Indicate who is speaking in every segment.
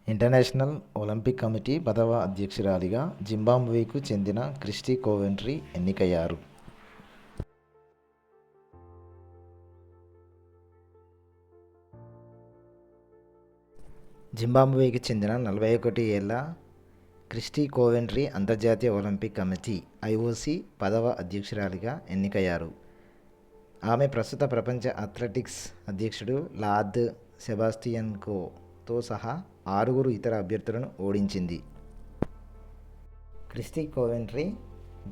Speaker 1: International Olympic committee 10వ అధ్యక్షురాలిగా జింబాబ్వేకు చెందిన Christie Coventry ఎన్నికయ్యారు. జింబాబ్వేకి చెందిన 41 ఏళ్ల క్రిస్టీ కోవెంట్రీ అంతర్జాతీయ ఒలింపిక్ కమిటీ (IOC) 10వ అధ్యక్షురాలిగా ఎన్నికయ్యారు. ఆమె ప్రస్తుత ప్రపంచ అథ్లెటిక్స్ అధ్యక్షుడు లార్డ్ సెబాస్టియన్కోతో సహా 6 ఇతర అభ్యర్థులను ఓడించింది. క్రిస్టీ కోవెంట్రీ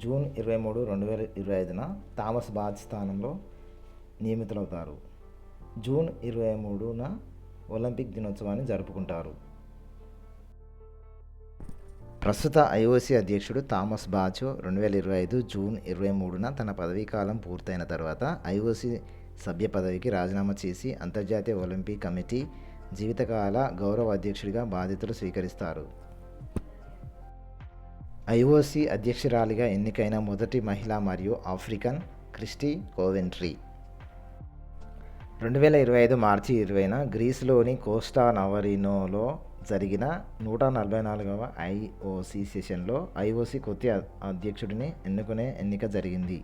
Speaker 1: జూన్ 23, 2025న థామస్ బాచ్ స్థానంలో నియమితులవుతారు. జూన్ 23న ఒలింపిక్ దినోత్సవాన్ని జరుపుకుంటారు. ప్రస్తుత IOC అధ్యక్షుడు థామస్ బాచ్ 2025 జూన్ 23న తన పదవీకాలం పూర్తయిన తర్వాత IOC సభ్య పదవికి రాజీనామా చేసి అంతర్జాతీయ ఒలింపిక్ కమిటీ జీవితకాల గౌరవ అధ్యక్షుడిగా బాధ్యతలు స్వీకరిస్తారు. IOC అధ్యక్షురాలిగా ఎన్నికైన మొదటి మహిళ మరియు ఆఫ్రికన్ క్రిస్టీ కోవెంట్రీ. 2025 మార్చి 20న గ్రీసులోని కోస్టా నవరీనోలో జరిగిన 144వ IOC సెషన్లో IOC కొత్త అధ్యక్షుడిని ఎన్నుకునే ఎన్నిక జరిగింది.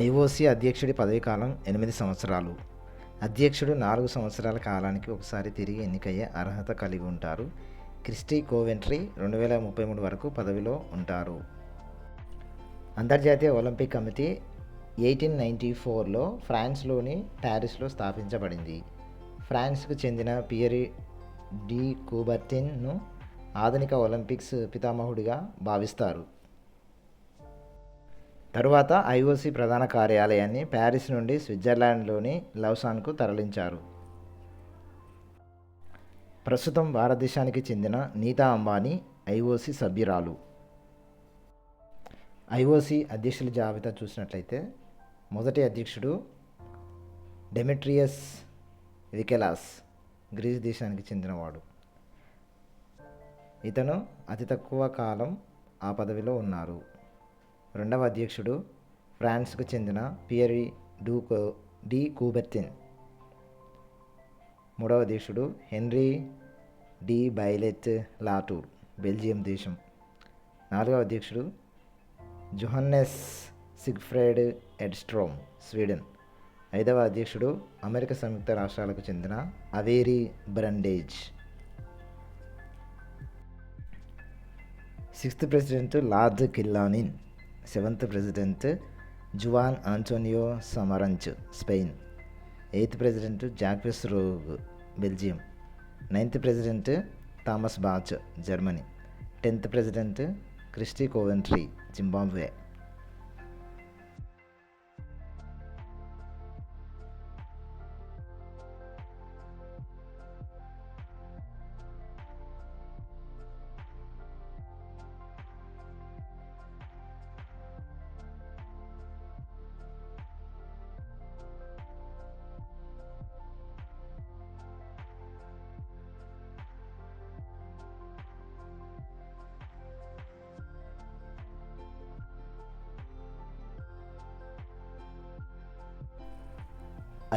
Speaker 1: IOC అధ్యక్షుడి పదవీకాలం 8 సంవత్సరాలు. అధ్యక్షుడు 4 సంవత్సరాల కాలానికి ఒకసారి తిరిగి ఎన్నికయ్యే అర్హత కలిగి ఉంటారు. క్రిస్టీ కోవెంట్రీ 2033 వరకు పదవిలో ఉంటారు. అంతర్జాతీయ ఒలింపిక్ కమిటీ 1894లో ఫ్రాన్స్లోని ప్యారిస్లో స్థాపించబడింది. ఫ్రాన్స్కు చెందిన పియరీ డి కూబర్టిన్ను ఆధునిక ఒలింపిక్స్ పితామహుడిగా భావిస్తారు. తరువాత IOC ప్రధాన కార్యాలయాన్ని ప్యారిస్ నుండి స్విట్జర్లాండ్లోని లౌసాన్కు తరలించారు. ప్రస్తుతం భారతదేశానికి చెందిన నీతా అంబానీ IOC సభ్యురాలు. IOC అధ్యక్షుల జాబితా చూసినట్లయితే మొదటి అధ్యక్షుడు డెమెట్రియస్ వికెలాస్, గ్రీస్ దేశానికి చెందినవాడు. ఇతను అతి తక్కువ కాలం ఆ పదవిలో ఉన్నారు. రెండవ అధ్యక్షుడు ఫ్రాన్స్కు చెందిన పియరీ డి కూబెర్టిన్. మూడవ అధ్యక్షుడు henry D ballot Latur, Belgium దేశం. నాలుగవ అధ్యక్షుడు జోహన్నెస్ సిగ్ఫ్రెడ్ ఎడ్స్ట్రోమ్, స్వీడన్. ఐదవ అధ్యక్షుడు అమెరికా సంయుక్త రాష్ట్రాలకు చెందిన Avery Brundage. 6th president Lord Killanin. 7th president Juan Antonio Samaranch, Spain. 8th president Jacques Rogge, Belgium. 9th president Thomas Bach, Germany. 10th president Kirsty Coventry, Zimbabwe.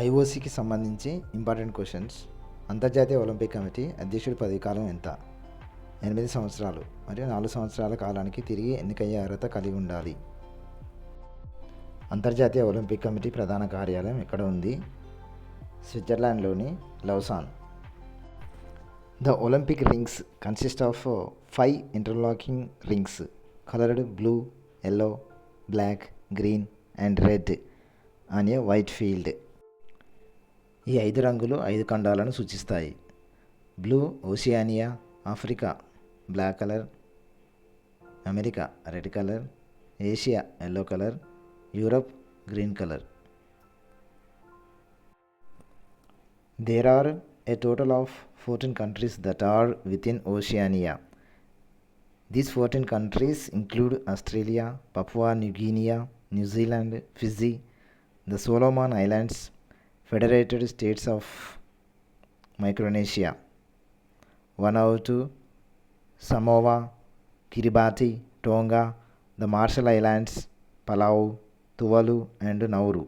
Speaker 1: IOCకి సంబంధించి ఇంపార్టెంట్ క్వశ్చన్స్. అంతర్జాతీయ Olympic committee అధ్యక్షుడి పదవీకాలం ఎంత? 8 సంవత్సరాలు మరియు 4 సంవత్సరాల కాలానికి తిరిగి ఎన్నికయ్యే అర్హత కలిగి ఉండాలి. అంతర్జాతీయ ఒలింపిక్ కమిటీ ప్రధాన కార్యాలయం ఎక్కడ ఉంది? స్విట్జర్లాండ్లోని Lausanne. The Olympic rings consist of 5 interlocking rings coloured blue, yellow, black, green and red on a white field. ఈ 5 రంగులు 5 ఖండాలను సూచిస్తాయి. Blue Oceania, Africa black colour, America red colour, Asia yellow colour, Europe green colour. There are a total of 14 countries that are within Oceania. These 14 countries include Australia, Papua New Guinea, New Zealand, Fiji, the Solomon Islands, Federated States of Micronesia, Vanuatu, Samoa, Kiribati, Tonga, the Marshall Islands, Palau, Tuvalu and Nauru.